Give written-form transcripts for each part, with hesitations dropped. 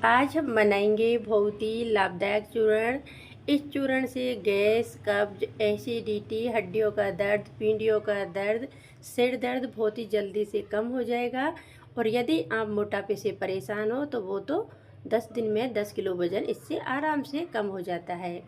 आज हम बनाएंगे बहुत ही लाभदायक चूर्ण। इस चूर्ण से गैस, कब्ज, एसिडिटी, हड्डियों का दर्द, पीढ़ियों का दर्द, सिर दर्द बहुत ही जल्दी से कम हो जाएगा। और यदि आप मोटापे से परेशान हो तो वो तो 10 दिन में 10 किलो वजन इससे आराम से कम हो जाता है।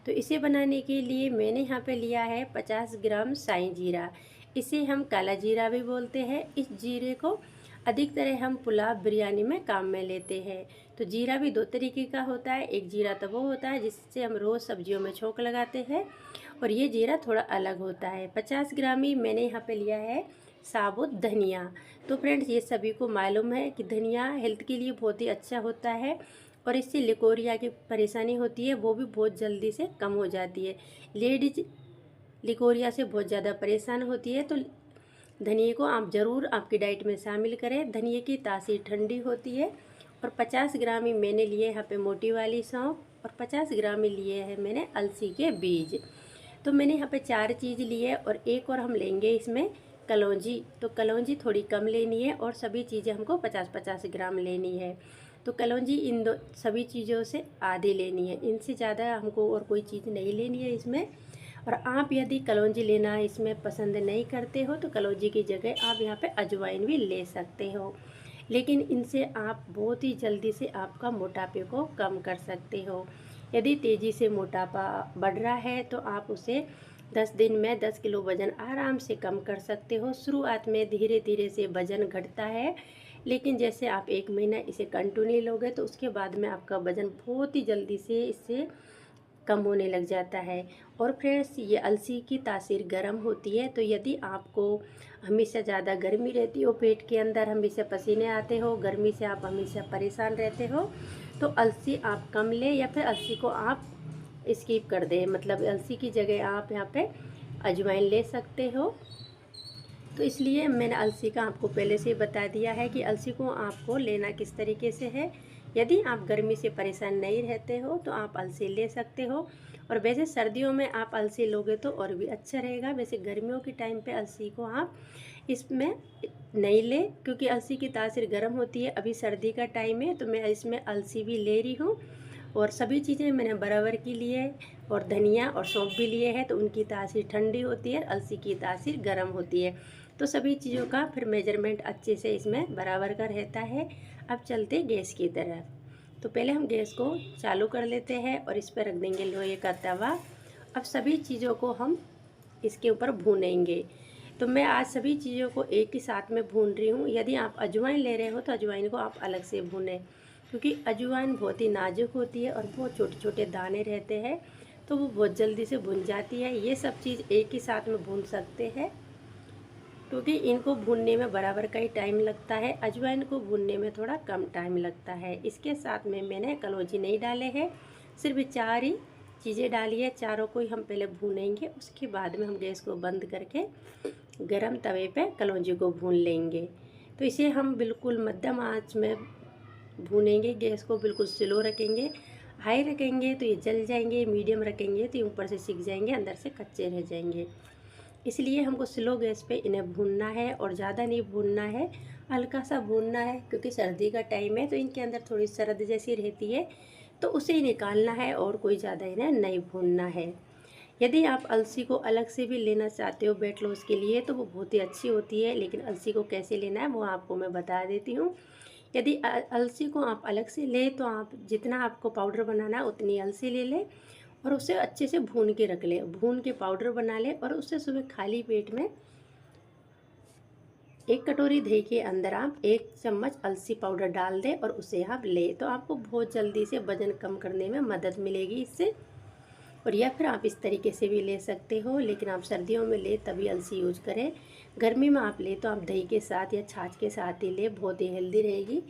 तो इसे बनाने के लिए मैंने यहाँ पे लिया है 50 ग्राम साई जीरा। इसे हम काला जीरा भी बोलते हैं। इस जीरे को अधिकतर हम पुलाव, बिरयानी में काम में लेते हैं। तो जीरा भी दो तरीके का होता है। एक जीरा तो वो होता है जिससे हम रोज़ सब्जियों में छोंक लगाते हैं, और ये जीरा थोड़ा अलग होता है। 50 ग्राम ही मैंने यहाँ पे लिया है साबुत धनिया। तो फ्रेंड्स, ये सभी को मालूम है कि धनिया हेल्थ के लिए बहुत ही अच्छा होता है, और इससे लिकोरिया की परेशानी होती है वो भी बहुत जल्दी से कम हो जाती है। लेडीज लिकोरिया से बहुत ज़्यादा परेशान होती है, तो धनिए को आप ज़रूर आपकी डाइट में शामिल करें। धनिए की तासीर ठंडी होती है। और 50 ग्राम ही मैंने लिए यहाँ पे मोटी वाली सौंफ, और 50 ग्राम ही लिए हैं मैंने अलसी के बीज। तो मैंने यहाँ पे 4 चीज़ लिए, और एक और हम लेंगे इसमें कलौंजी। तो कलौंजी थोड़ी कम लेनी है, और सभी चीज़ें हमको 50-50 ग्राम लेनी है। तो कलौंजी इन दो सभी चीज़ों से आधी लेनी है, इनसे ज़्यादा हमको और कोई चीज़ नहीं लेनी है इसमें। और आप यदि कलौंजी लेना इसमें पसंद नहीं करते हो तो कलौंजी की जगह आप यहाँ पे अजवाइन भी ले सकते हो, लेकिन इनसे आप बहुत ही जल्दी से आपका मोटापे को कम कर सकते हो। यदि तेज़ी से मोटापा बढ़ रहा है तो आप उसे 10 दिन में 10 किलो वज़न आराम से कम कर सकते हो। शुरुआत में धीरे धीरे से वज़न घटता है, लेकिन जैसे आप 1 महीना इसे कंटिन्यू लोगे तो उसके बाद में आपका वज़न बहुत ही जल्दी से इससे कम होने लग जाता है। और फ्रेंड्स, ये अलसी की तासीर गर्म होती है, तो यदि आपको हमेशा ज़्यादा गर्मी रहती हो, पेट के अंदर हमेशा पसीने आते हो, गर्मी से आप हमेशा परेशान रहते हो, तो अलसी आप कम लें, या फिर अलसी को आप स्किप कर दें। मतलब अलसी की जगह आप यहाँ पे अजवाइन ले सकते हो। तो इसलिए मैंने अलसी का आपको पहले से ही बता दिया है कि अलसी को आपको लेना किस तरीके से है। यदि आप गर्मी से परेशान नहीं रहते हो तो आप अलसी ले सकते हो, और वैसे सर्दियों में आप अलसी लोगे तो और भी अच्छा रहेगा। वैसे गर्मियों के टाइम पे अलसी को आप इसमें नहीं ले, क्योंकि अलसी की तासीर गर्म होती है। अभी सर्दी का टाइम है तो मैं इसमें अलसी भी ले रही हूँ, और सभी चीज़ें मैंने बराबर की लिए, और धनिया और सौंफ भी लिए हैं, तो उनकी तासीर ठंडी होती है, अलसी की तासीर गर्म होती है। तो सभी चीज़ों का फिर मेजरमेंट अच्छे से इसमें बराबर का रहता है। अब चलते गैस की तरफ। तो पहले हम गैस को चालू कर लेते हैं, और इस पर रख देंगे लोहे का तवा। अब सभी चीज़ों को हम इसके ऊपर भूनेंगे। तो मैं आज सभी चीज़ों को एक ही साथ में भून रही हूँ। यदि आप अजवाइन ले रहे हो तो अजवाइन को आप अलग से भूनें, क्योंकि अजवाइन बहुत ही नाजुक होती है और बहुत छोटे छोटे दाने रहते हैं, तो वो बहुत जल्दी से भुन जाती है। ये सब चीज़ एक ही साथ में भून सकते हैं, क्योंकि इनको भूनने में बराबर का ही टाइम लगता है। अजवाइन को भूनने में थोड़ा कम टाइम लगता है। इसके साथ में मैंने कलौंजी नहीं डाले हैं, सिर्फ 4 ही चीज़ें डाली है। चारों को ही हम पहले भूनेंगे, उसके बाद में हम गैस को बंद करके गरम तवे पे कलौंजी को भून लेंगे। तो इसे हम बिल्कुल मध्यम आंच में भूनेंगे। गैस को बिल्कुल स्लो रखेंगे। हाई रखेंगे तो ये जल जाएंगे, मीडियम रखेंगे तो ये ऊपर से सिक जाएंगे, अंदर से कच्चे रह जाएंगे। इसलिए हमको स्लो गैस पे इन्हें भूनना है, और ज़्यादा नहीं भूनना है, हल्का सा भूनना है, क्योंकि सर्दी का टाइम है तो इनके अंदर थोड़ी सरद जैसी रहती है, तो उसे ही निकालना है, और कोई ज़्यादा इन्हें नहीं भूनना है। यदि आप अलसी को अलग से भी लेना चाहते हो वेट लॉस के लिए तो वो बहुत ही अच्छी होती है, लेकिन अलसी को कैसे लेना है वो आपको मैं बता देती हूँ। यदि अलसी को आप अलग से लें तो आप जितना आपको पाउडर बनाना है उतनी अलसी ले लें, और उसे अच्छे से भून के रख लें। भून के पाउडर बना लें, और उससे सुबह खाली पेट में 1 कटोरी दही के अंदर आप 1 चम्मच अलसी पाउडर डाल दें, और उसे आप लें, तो आपको बहुत जल्दी से वज़न कम करने में मदद मिलेगी इससे। और या फिर आप इस तरीके से भी ले सकते हो, लेकिन आप सर्दियों में ले तभी अलसी यूज करें। गर्मी में आप ले तो आप दही के साथ या छाछ के साथ ही ले, बहुत ही हेल्दी रहेगी।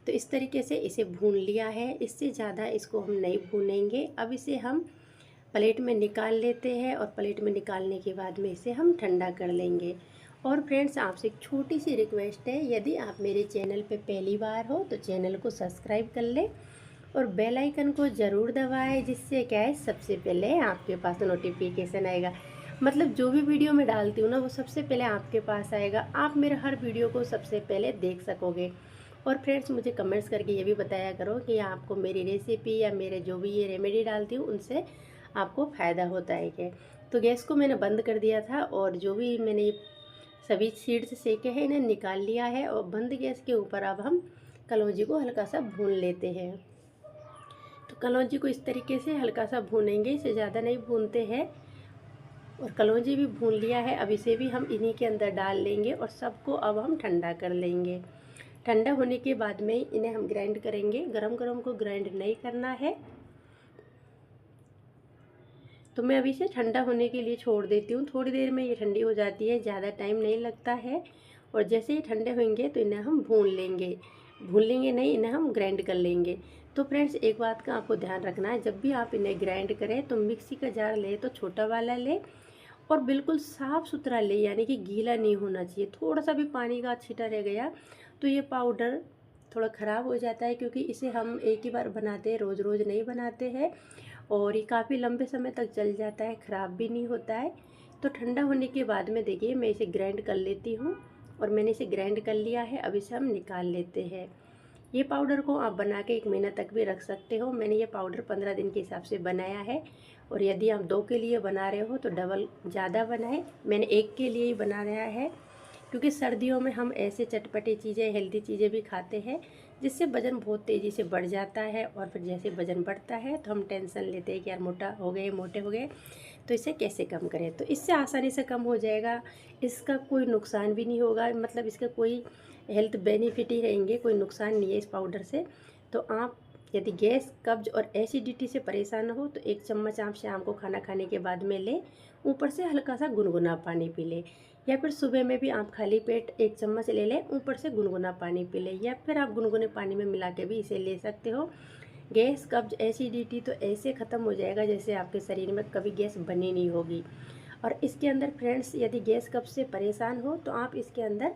तो इस तरीके से इसे भून लिया है, इससे ज़्यादा इसको हम नहीं भूनेंगे। अब इसे हम प्लेट में निकाल लेते हैं, और प्लेट में निकालने के बाद में इसे हम ठंडा कर लेंगे। और फ्रेंड्स, आपसे एक छोटी सी रिक्वेस्ट है, यदि आप मेरे चैनल पे पहली बार हो तो चैनल को सब्सक्राइब कर लें, और बेल आइकन को ज़रूर दबाएं, जिससे क्या है सबसे पहले आपके पास नोटिफिकेशन आएगा। मतलब जो भी वीडियो मैं डालती हूँ ना वो सबसे पहले आपके पास आएगा, आप मेरे हर वीडियो को सबसे पहले देख सकोगे। और फ्रेंड्स मुझे कमेंट्स करके ये भी बताया करो कि आपको मेरी रेसिपी या मेरे जो भी ये रेमेडी डालती हूँ उनसे आपको फ़ायदा होता है क्या। तो गैस को मैंने बंद कर दिया था और जो भी मैंने सभी सीड्स सेके हैं इन्हें निकाल लिया है और बंद गैस के ऊपर अब हम कलौंजी को हल्का सा भून लेते हैं। तो कलौंजी को इस तरीके से हल्का सा भूनेंगे, इसे ज़्यादा नहीं भूनते हैं। और कलौंजी भी भून लिया है, अब इसे भी हम इन्हीं के अंदर डाल लेंगे और सबको अब हम ठंडा कर लेंगे। ठंडा होने के बाद में इन्हें हम ग्राइंड करेंगे, गरम गरम को ग्राइंड नहीं करना है। तो मैं अभी इसे ठंडा होने के लिए छोड़ देती हूँ। थोड़ी देर में ये ठंडी हो जाती है, ज़्यादा टाइम नहीं लगता है। और जैसे ही ठंडे होंगे तो इन्हें हम भून लेंगे नहीं, इन्हें हम ग्राइंड कर लेंगे। तो फ्रेंड्स एक बात का आपको ध्यान रखना है, जब भी आप इन्हें ग्राइंड करें तो मिक्सी का जार ले तो छोटा वाला ले और बिल्कुल साफ़ सुथरा ले, यानी कि गीला नहीं होना चाहिए। थोड़ा सा भी पानी का छींटा रह गया तो ये पाउडर थोड़ा ख़राब हो जाता है, क्योंकि इसे हम एक ही बार बनाते हैं, रोज़ रोज़ नहीं बनाते हैं। और ये काफ़ी लंबे समय तक चल जाता है, ख़राब भी नहीं होता है। तो ठंडा होने के बाद में देखिए मैं इसे ग्राइंड कर लेती हूँ और मैंने इसे ग्राइंड कर लिया है। अब इसे हम निकाल लेते हैं। ये पाउडर को आप बना के 1 महीना तक भी रख सकते हो। मैंने ये पाउडर 15 दिन के हिसाब से बनाया है। और यदि आप 2 के लिए बना रहे हो तो डबल ज़्यादा बनाएं। मैंने 1 के लिए ही बना रहा है, क्योंकि सर्दियों में हम ऐसे चटपटी चीज़ें, हेल्दी चीज़ें भी खाते हैं जिससे वज़न बहुत तेज़ी से बढ़ जाता है। और फिर जैसे वज़न बढ़ता है तो हम टेंशन लेते हैं कि यार मोटे हो गए, तो इसे कैसे कम करें। तो इससे आसानी से कम हो जाएगा, इसका कोई नुकसान भी नहीं होगा, मतलब इसका कोई हेल्थ बेनिफिट ही रहेंगे, कोई नुकसान नहीं है इस पाउडर से। तो आप यदि गैस, कब्ज और एसिडिटी से परेशान हो तो 1 चम्मच आप शाम को खाना खाने के बाद में लें। ऊपर से हल्का सा गुनगुना पानी पी लें, या फिर सुबह में भी आप खाली पेट 1 चम्मच ले लें, ऊपर से गुनगुना पानी पी लें, या फिर आप गुनगुने पानी में मिला के भी इसे ले सकते हो। गैस, कब्ज, एसिडिटी तो ऐसे ख़त्म हो जाएगा जैसे आपके शरीर में कभी गैस बनी नहीं होगी। और इसके अंदर फ्रेंड्स यदि गैस, कब्ज से परेशान हो तो आप इसके अंदर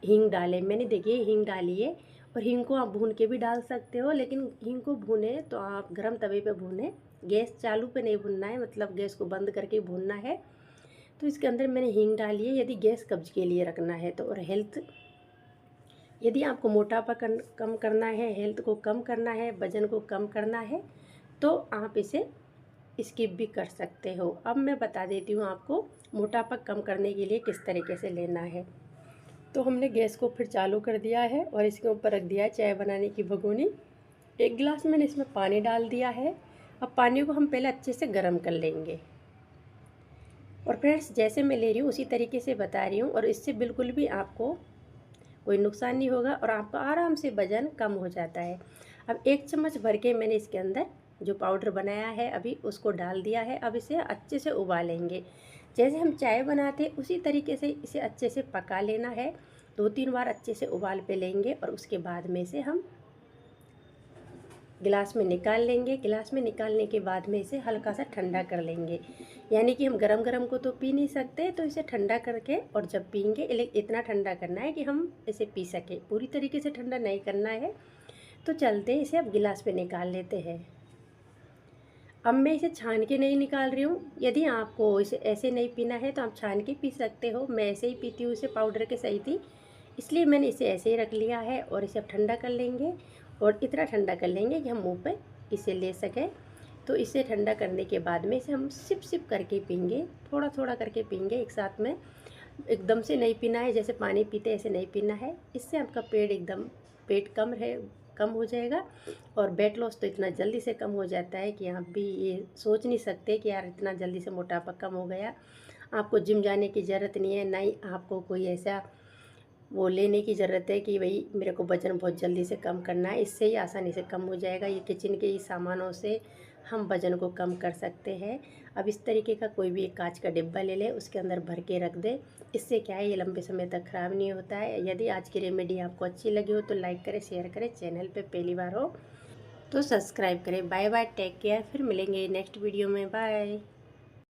हींग डालें। मैंने देखिए हींग डाली है, और हींग को आप भून के भी डाल सकते हो, लेकिन हींग को भूने तो आप गरम तवे पे भूनें, गैस चालू पे नहीं भूनना है, मतलब गैस को बंद करके भूनना है। तो इसके अंदर मैंने हींग डाली है, यदि गैस, कब्ज के लिए रखना है तो। और हेल्थ, यदि आपको मोटापा कम करना है, हेल्थ को कम करना है, वजन को कम करना है, तो आप इसे स्किप भी कर सकते हो। अब मैं बता देती हूँ आपको मोटापा कम करने के लिए किस तरीके से लेना है। तो हमने गैस को फिर चालू कर दिया है और इसके ऊपर रख दिया है चाय बनाने की भगोनी। 1 गिलास मैंने इसमें पानी डाल दिया है। अब पानी को हम पहले अच्छे से गर्म कर लेंगे। और फ्रेंड्स जैसे मैं ले रही हूँ उसी तरीके से बता रही हूँ, और इससे बिल्कुल भी आपको कोई नुकसान नहीं होगा और आपका आराम से वज़न कम हो जाता है। अब 1 चम्मच भर के मैंने इसके अंदर जो पाउडर बनाया है अभी उसको डाल दिया है। अब इसे अच्छे से उबालेंगे, जैसे हम चाय बनाते हैं उसी तरीके से इसे अच्छे से पका लेना है। 2-3 बार अच्छे से उबाल पे लेंगे और उसके बाद में इसे हम गिलास में निकाल लेंगे। गिलास में निकालने के बाद में इसे हल्का सा ठंडा कर लेंगे, यानी कि हम गरम गरम को तो पी नहीं सकते, तो इसे ठंडा करके और जब पियेंगे इतना ठंडा करना है कि हम इसे पी सकें, पूरी तरीके से ठंडा नहीं करना है। तो चलते इसे अब गिलास में निकाल लेते हैं। अब मैं इसे छान के नहीं निकाल रही हूँ, यदि आपको इसे ऐसे नहीं पीना है तो आप छान के पी सकते हो। मैं ऐसे ही पीती हूँ इसे, पाउडर के सही थी इसलिए मैंने इसे ऐसे ही रख लिया है। और इसे अब ठंडा कर लेंगे, और इतना ठंडा कर लेंगे कि हम मुंह पे इसे ले सकें। तो इसे ठंडा करने के बाद में इसे हम सिप सिप करके पीएंगे, थोड़ा थोड़ा करके पीएंगे एक साथ में। एकदम से नहीं पीना है, जैसे पानी पीते ऐसे नहीं पीना है, इससे आपका पेट कम हो जाएगा। और वेट लॉस तो इतना जल्दी से कम हो जाता है कि आप भी ये सोच नहीं सकते कि यार इतना जल्दी से मोटापा कम हो गया। आपको जिम जाने की ज़रूरत नहीं है, ना ही आपको कोई ऐसा वो लेने की ज़रूरत है कि भाई मेरे को वज़न बहुत जल्दी से कम करना है। इससे ही आसानी से कम हो जाएगा। ये किचन के ही सामानों से हम वज़न को कम कर सकते हैं। अब इस तरीके का कोई भी एक कांच का डिब्बा ले लें, उसके अंदर भर के रख दें। इससे क्या है, ये लंबे समय तक ख़राब नहीं होता है। यदि आज की रेमेडी आपको अच्छी लगी हो तो लाइक करें, शेयर करें। चैनल पे पहली बार हो तो सब्सक्राइब करें। Bye bye, take care. फिर मिलेंगे नेक्स्ट वीडियो में। बाय।